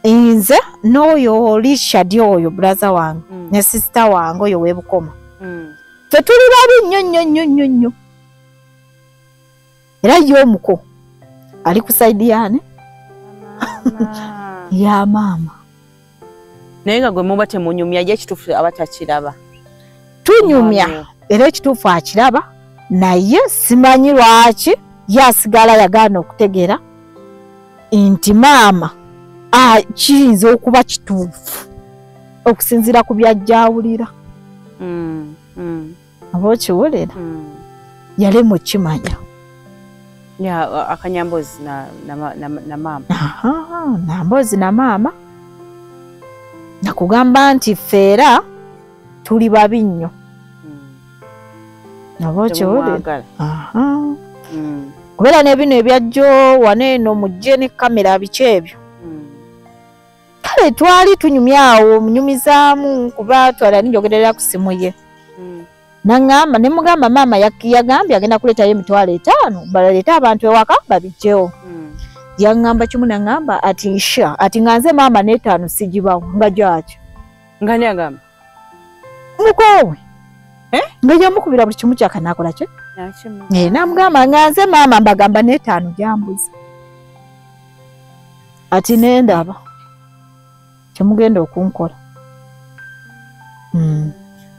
nze n'oyo Richard oyo brother wange ne sister wange oyo webukoma fe tuli babi nnyo era ye omuko ali ku side yane ya maama naye nga gwe muba temunyumya ye ekituufu abatakiraba tunyumya era ekituufu akiraba naye simanyi lwaki yasigala yagaana okutegeera nti maama kiyinza okuba kituufu okusinziira ku byajjawulira aba okiwulira yalema okimanya akanyambozi na maama nambozi na maama nakugamba nti feera tuli babi nnyo aba okiwulira kubeera n'ebino ebyajjo waneeno mujje ne kamera biki ebyo kale twali tunyumyawo omunyumizaamu kuba twala ninjogerera ku simu ye nangamba ne mugamba maama yagambye agenda kuleetayo emitwalo 5 baleeta abantu ewaka babijjewo yangamba kimu nangamba ati nga nze maama n'5 sigibawo nga gyaki nga ni agamba mukowe nga yamukubira buli kimu kyakanakola kye namugamba nga nze maama mbagamba n'5 gyambuzi ati nendaba kyemugenda okunkola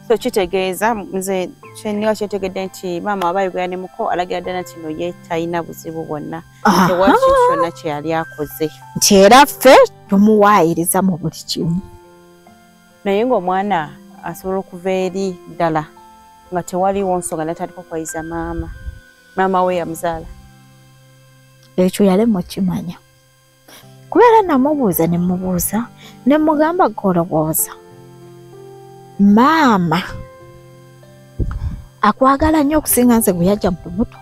so kitegeeza nze kyenniwa kyetegedde nti maama wabayogera ne muko alagira ddala nti no ye talina buzibu bwonna tewali kintu kyonna kye yali akoze nti era ffe tumuwaayiriza mu buli kimu naye ng'omwana asobola okuva eri ddala nga tewaliwo nsonga natandika okwayiza maama we yamuzaala ekyo yalema okimanya kubeera namubuuza ne mugamba golowooza maama akwagala nnyo okusinga nze gwe yajja mutubuto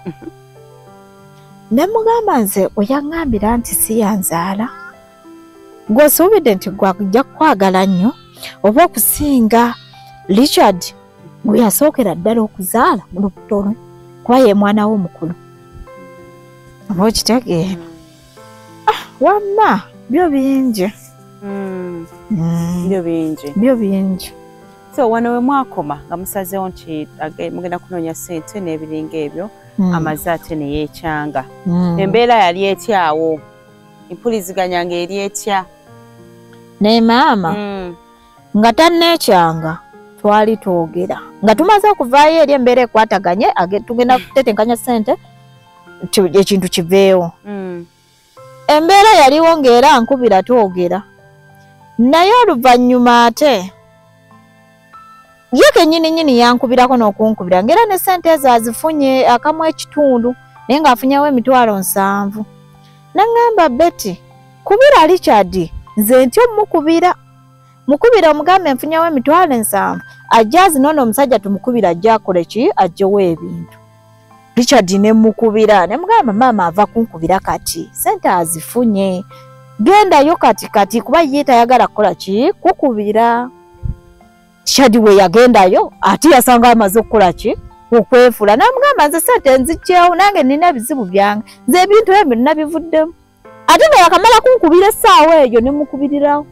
ne mugamba nze oyaŋŋambira nti si yanzaala gw'osuubidde nti gwajja kwagala nnyo oba okusinga Richard gwe yasookera ddala okuzaala mu lubuto lwe kuba ye mwana we omukulu oba okitegeera wamma byo bingi byo bingi so wano we mwakoma nga musazeewo nti mugenda kunoonya ssente n'ebiringa ebyo amaze ate ne yeekyanga embeera yali etyawo empuliziganya ng'eri etya ne maama nga tanneekyanga twali twogera nga tumaze okuvaayo eri embeera ekwataganye tugenda kutetenkanya ssente ekintu kiveewo embeera yaliwo ng'era nkubira twogera naye oluvannyuma ate ye kennyini yankubirako n'okunkubira ng'era ne ssente ezo azifunye akamu ekitundu naye ng'afunyawo emitwalo 7 naŋŋamba Betty kubira Richard nze ntyo mukubira omugambe nfunyawo emitwalo 7 ajja azinona omusajja tumukubira ajja akole ki ajjewo ebintu Richard ne mukubira ne mugamba maama ava kunkubira kati ssente azifunye gendayo kati kuba ye tayagala kukola ki kukubira Richard we yagendayo ati yasanga amaze okukola ki okwefula namugamba nze ssente nzijjawo nange nina ebizibu byange nze ebintu ebyo nabivuddemu ate nga yakamala kunkubira essaawa eyo ne mukubirirawo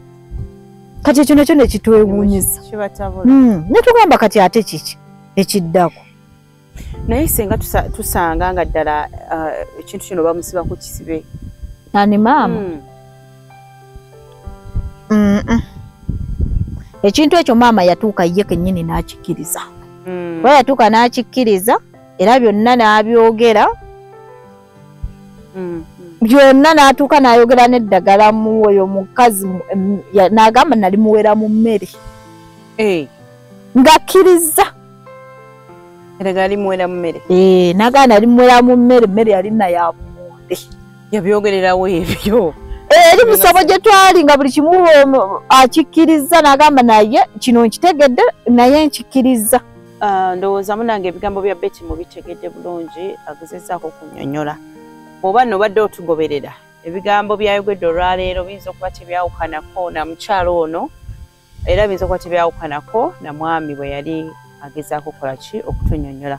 kati ekyo nakyo nekitwewuunyiza ne tugamba kati ate kiki ekiddako naye singa tusanga nga ddala ekintu kino bamusiba ku kisibe ani maama ekintu ekyo maama yatuuka ye kennyini n'akikkiriza kuba yatuuka n'akikkiriza era byonna n'abyogera byonna n'atuuka n'ayogera n'eddagala mu oyo mukazi n'agamba nali muwera mu mmere ng'akkiriza Erega ali muwera mu mmere. Naga nali muwera mu mmere, mmere yali na ya munde. Yabyogererawo ebyo. Eri musabo gye twali nga buli kimu akikkiriza n'agamba naye kino nkitegedde naye nkikkiriza. Ndowooza munange ebigambo bya Betty mu bitegedde bulungi agezezaako kunnyonnyola bw'oba nno obadde otugoberera ebigambo byayogedde olwaleero biyinza okuba tebyawukanako na mukyalo ono era biyinza okuba tebyawukanako na mwami bwe yali agezaako okukola ki okutunnyonnyola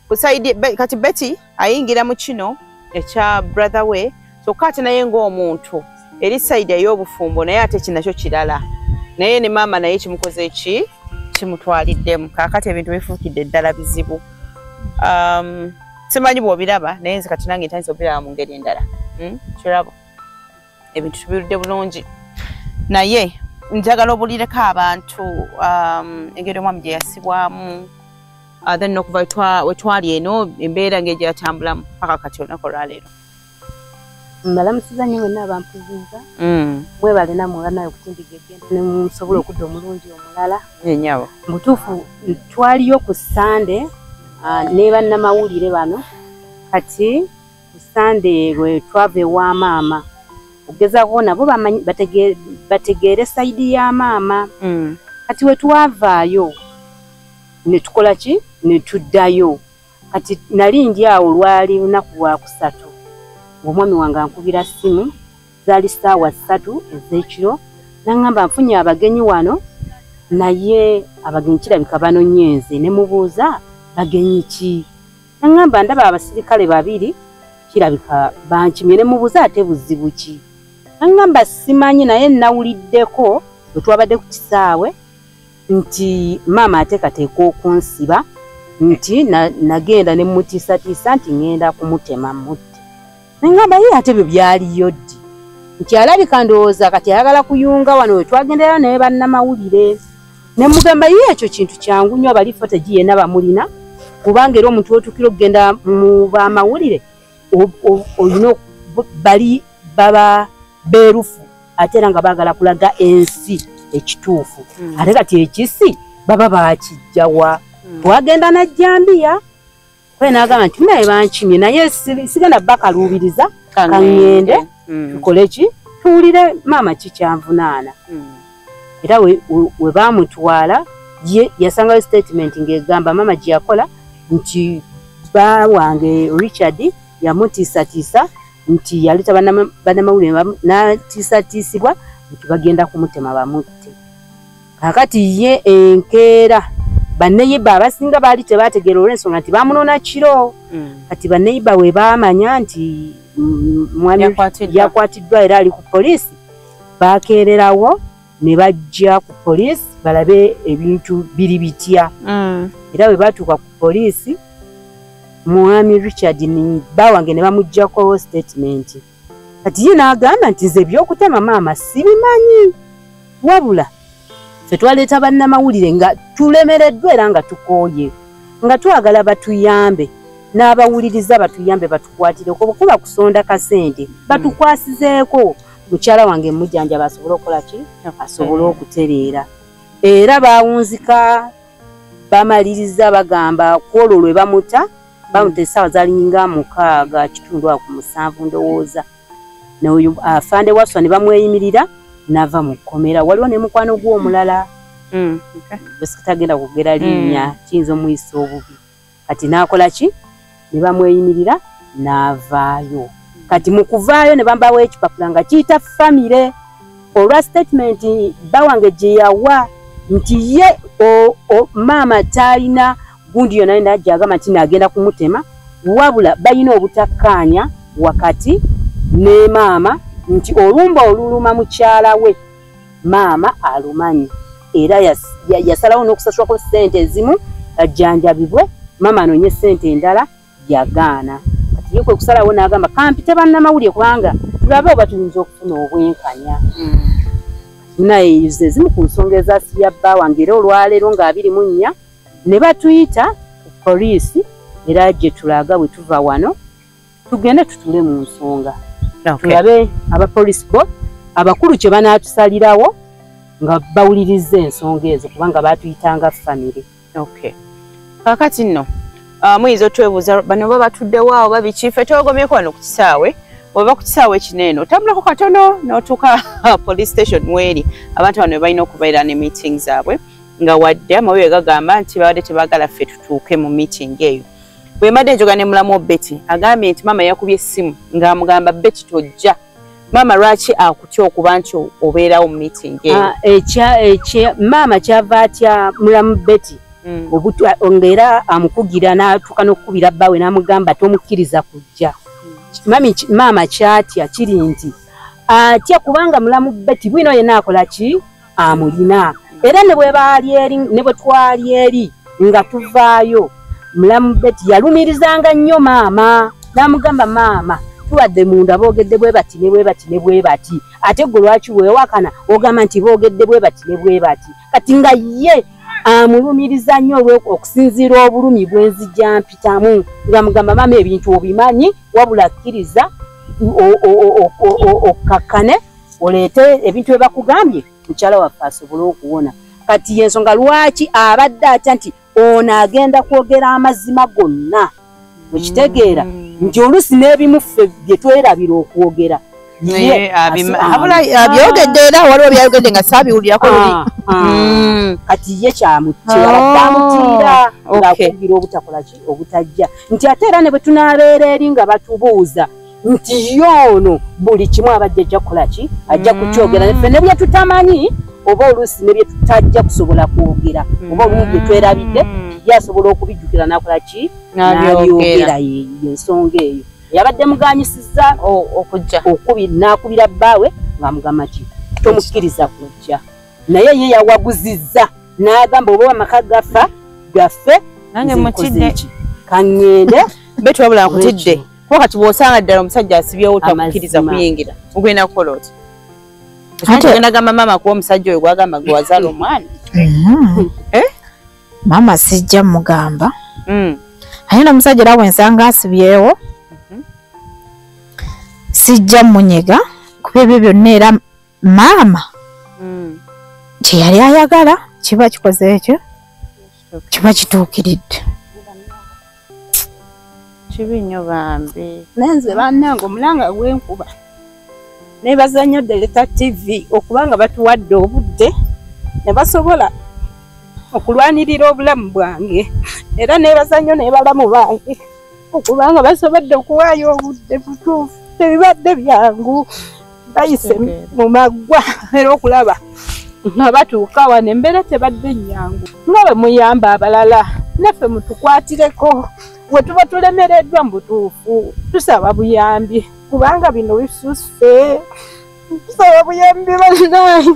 ku saidi kati Betty ayingira mu kino ekya brother we kyokka ate naye ng'omuntu eri saidi ey'obufumbo naye ate kinakyo kirala naye ne maama naye kimukoze ki kimutwaliddemu kaakati ebintu bifuukidde ddala bizibu simanyi bw'obiraba naye nze kati nange ntandise obiraba mu ngeri endala kirabo ebintu tubirudde bulungi naye njagala obulireko abantu engeri omwami gye yasibwamu then okuva we twali eno embeera ng'egyatambulamu paka kati olunaku olwaleero mbalamusiza nnyo mwenna abampuziza mwebale namwe banaye okutindiga eggendo ne musobola okudda omulungi omulala enyabo mutuufu twaliyo ku Sande ne bannamawulire bano kati ku Sande lwe twava ewa maama okugezaako nabo bategeere sayidi ya maama kati we twavaayo ne tukola ki ne tuddayo kati nali ndi awo lwali lunaku lwa kusatu omwami wange ankubira ssimu zaali ssaawa 3 ez'ekiro n'aŋŋamba nfunye abagenyi wano naye abagenyi kirabika banonyenze ne mubuuza bagenyi ki n'aŋŋamba ndaba abasirikale 2 kirabika bankimye ne mubuuza ate buzibu ki n'aŋŋamba simanyi naye nawuliddeko bwe twabadde ku kisaawe nti maama ateekateeka okunsiba nti nagenda ne mutiisatiisa nti ŋŋenda kumutema mutte n'aŋŋamba ye ate byo byaliyo ddi nti alabika ndowooza kati ayagala kuyunga wano we twagenderayo naye bannamawulire ne mugamba ye ekyo kintu kyangu nnyo abaliifo tegiyenna bamulina kubanga era omuntu wotuukira okugenda mu bamawulire olina bali baba beerufu ate era nga baagala kulaga ensi ekituufu ate kati ekisi baba baakijjawa twagenda najjambiya kwe naagamba nti naye bankimye naye sigenda bakaluubiriza kaŋŋende tukole ki tuwulire maama kikyanvunaana era we baamutwala ye yasangayo statement ng'egamba maama gye yakola nti bba wange Richard yamutiisatiisa nti yaleeta bannamawulire n'atiisatiisibwa nti bagenda kumutema bamutte kaakati ye enkeera banneyiba abasinga baali tebategeera olw'ensonga nti bamunona kiro kati banneyiba we baamanya nti mwami yakwatiddwa era ali ku poliisi baakeererawo ne bajja ku poliisi balabe ebintu biri bitya era bwe baatuuka ku poliisi mwami Richard bba wange ne bamuggyako statement kati ye n'agamba nti nze ebyokutema maama sibimanyi wabula ffe twaleeta bannamawulire nga tulemereddwa era nga tukooye nga twagala batuyambe n'abawuliriza batuyambe batukwatireko kuba kusonda kasente batukwasizeeko mukyala wange mujjanjaba asobole okukola ki asobole okutereera era baawunzika bamaliriza bagamba kwolwo lwe bamuta bamuta essaawa zaalinga 6 kitundu ako 7 ndowooza n'oyo afande waswa ne bamweyimirira n'ava mu kkomera waliwo ne mukwano gw'omulala besikitagenda kugera linnya kiyinza omuyisa obubi kati n'akola ki ne bamweyimirira n'avaayo kati mu kuvaayo ne bambawo ekipapula nga kiyita famire olwa statement bba wange gye yawa nti ye maama taalina gundi yonna najja agamba nti naagenda kumutema wabula balina obutakkaanya wakati ne maama nti olumba oluluma mukyala we maama alumanyi era yasalawo n'okusasulako ssente ezimu ajjanjabibwe maama anoonye ssente endala yagaana kati ye kwe kusalawo n'agamba kampite bannamawulire kubanga tulabe oba tuyinza okufuna obwenkanya naye ezimu ku nsonga ezasiya bba wange era olwaleero nga 24 ne batuyita ku poliisi era gye tulaga bwe tuva wano tugende tutule mu nsonga tulabe abapoliisi bo abakulu kye banaatusalirawo nga bawuliriza ensonga ezo kubanga baatuyitanga famire kaakati nno muyinza otwebuuza bano baba batuddewo awo babikiife twegomyeko wano ku kisaawe oba ku kisaawe kineeno otambulako katono n'otuuka police station mweri abantu bano balina okubeera ne meeting zaabwe nga wadde amawulire gagamba nti babadde tebaagala ffe tutuuke mu meeting eyo bwe madde njoga ne mulamu Betty agambye nti mama yakubye essimu ng'amugamba Betty tojja mama lwaki akutya okuba nti obeerawo mu meeting mama kyava atya mulamu Betty ng'era amukugira n'atuuka n'okukubira bbawe n'amugamba tomukkiriza kujja mama kyatya kiri nti atya kubanga mulamu Betty bwino yenna akola ki amulina era ne bwe baali eri ne bwe twali eri nga tuvaayo mulamu Betty yalumirizanga nnyo maama n'amugamba maama tuwadde munda boogedde bwe bati ne bwe bati ne bwe bati ate gwe lwaki weewakana ogamba nti boogedde bwe bati ne bwe bati kati nga ye amulumiriza nnyo okusinziira obulumi bwenzijja mpitamu ng'amugamba maama ebintu obimanyi wabula kkiriza okakkane oleete ebintu bye bakugambye mukyala waffe asobole okuwona kati yensonga lwaki abadde atya nti ono agenda kwogera amazima gonna wekitegeera nti oluusi n'ebimu ffe bye twerabira okwogera abyogedde era waliwo byayogedde nga saabiwulirako luli kati ye kyamutiira amutiira ng'akugira obutakola ki obutajja nti ate era ne bwe tunaabeera eri nga batubuuza nti yono buli kimu abajja ajja kukola ki ajja kukyogera neffe ne bye tutamanyi oba oluusi ne bye tutajja kusobola kwogera oba olumu bye twerabidde yasobola okubijjukira n'akola ki n'abyogera yensonga eyo yabadde muganyisizza okujja n'akubira bbaawe ng'amugamba ki tomukkiriza kujja naye ye yawaguzizza n'agamba oba amaka gaffe nange mutidde kaŋŋende Betty wabula nkutidde kuba kati bw'osanga ddala omusajja asibyewo tamukkiriza kuyingira ogenda kukola oti ogenda gamba maama kuba omusajja oyo gwagamba gwe wazaala omwana maama sijja mugamba aye n'omusajja era bwensanga asibyewo sijja munyega kuba ebyo byonna era maama kye yali ayagala kiba kikoze ekyo kiba kituukiridde kibi nnyo bambi nenze bannange omulanga gw'enkuba nebaza nnyo Delta TV okubanga batuwadde obudde ne basobola okulwanirira obulamu bwange era nebaza nnyo n'ebalamu bange okubanga basobodde okuwaayo obudde butuufu tebibadde byangu bayise mu maggwa era okulaba nga batuuka wano embeera tebadde nnyangu nga bwe muyamba abalala naffe mutukwatireko we tuba tulemereddwa mu butuufu tusaba buyambi kubanga bino bisusse tusaba buyambi bannange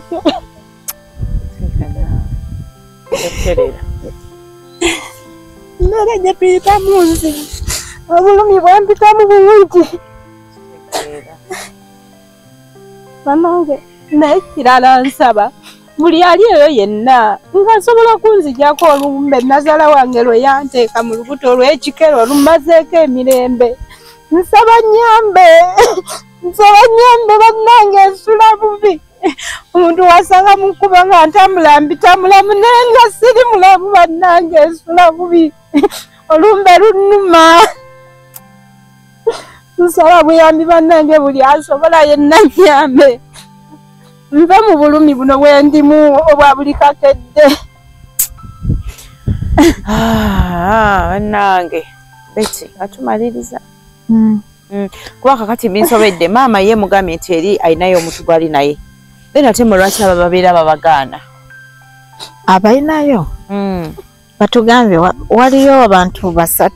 mmere gye tuyitamu nzi obulumi bwampitamu bulungi bannange naye kirala nsaba buli ali eyo yenna nga nsobola okunzijako olumbe nazaala wange lwe yanteeka mu lubuto olw'ekikero lumazeeko emirembe nsaba nyambe bannange nsula bubi omuntu wasanga munkuba nga ntambula mbitambulamu naye nga siri mulamu bannange nsula bubi olumbe lunnuma nsaba buyambi bannange buli asobola yenna nyambe nve mu bulumi buno bwendimu obwa buli kakedde bannange Betty atumaliriza kuba kakati binsobedde maama ye mugambye nti eri ayinayo omuntu gwali naye then ate mulwaki aba babeera babagaana abalinayo batugambye waliyo abantu 3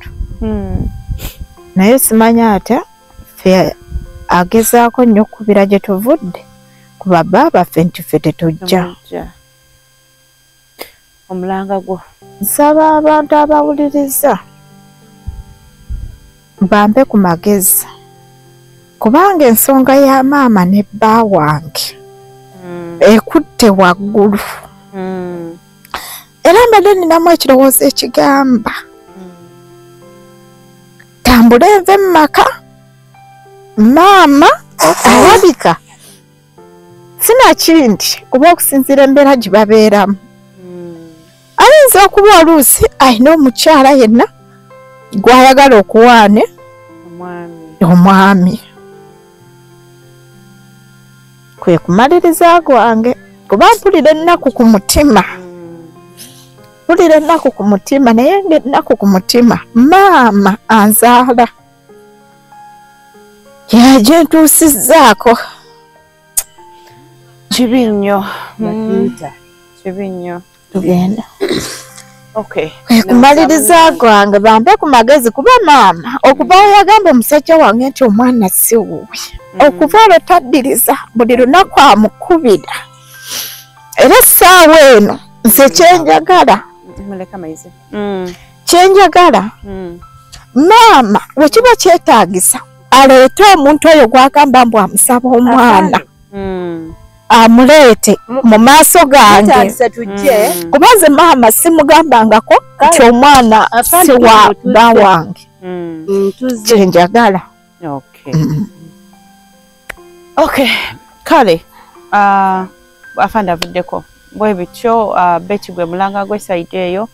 naye simanya ate ffe agezaako nnyo okubira gye tuvudde kuba baba ffe nti ffe tetujja omulanga gwo nsaba abantu abawuliriza bampe ku magezi kubanga ensonga ya maama ne bba wange ekutte waggulu era mbadde ninamu ekirowoozo ekigamba tambula enve mu maka maama alabika sinakindi kuba okusinziira embeera gye babeeramu ayinza okuba oluusi alina omukyala yenna gw'ayagala okuwaane omwami kwe kumaliriza gwange kuba mpulira ennaku ku mutima mpulira ennaku ku mutima naye ng'ennaku ku mutima maama anzaala gyentuusizzaako kibi nnyo kibi nnyo tugenda okay kumaliriza gwange bampe ku magezi kuba maama okuva yagamba omusajja wange nti omwana si wuwe okuva olwo taddiriza buli lunaku amukubira era essaawa eno nze kyenjagala kyenjagala maama wekiba kyetaagisa aleete omuntu oyo gwagamba mbu amusaba omwana amuleete mu maaso gange kuba nze maama simugambangako nti omwana si wa bba wange kyenjagala okay kale afanda avuddeko bwe bityo Betty gwe mulanga gwe side eyo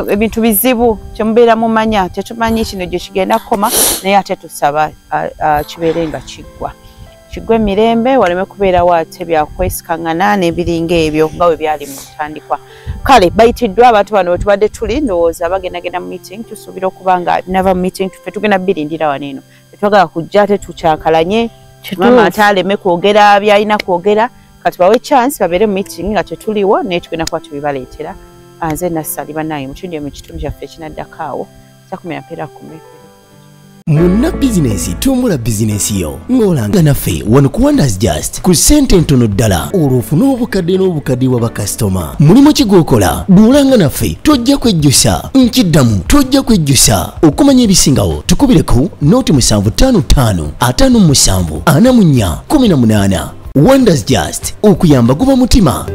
ebintu bizibu kyemubeera mumanya tetumanyi kino gye kigenda kukoma naye ate tusaba kibeere nga kiggwa mirembe waleme kubeerawo ate byakwesikaŋŋana n'ebiringa ebyo nga we byali mu ntandikwa kale bayitiddwa abantu bano we tubadde tuli ndowooza bagendagenda mu meeting tusuubira okuba nga nava mu meeting tufe tugenda birindira wano eno tetwagala kujja tetukyakalanye mama ate aleme kwogera byalina kwogera katubawe chance babeere mu meeting nga tetuliwo naye tugenda kuba tubibaleetera nze nassali bannaye mukindi mu kitundu kyaffe ekinaddako awo kyakumira mpeera kumwe Munna bizinesi tumbula bizinesi yo ng'olanga naffe wano ku Wonders Just ku ssente ntono ddala olw'ofuna obukadde n'obukadde wa bakasitoma mulimu kigwokola duulanga naffe tojja kwejjusa nkiddamu tojja kwejjusa okumanya ebisingawo tukubireko nooti 755 57 44 18 Wonders Just okuyamba guba mutima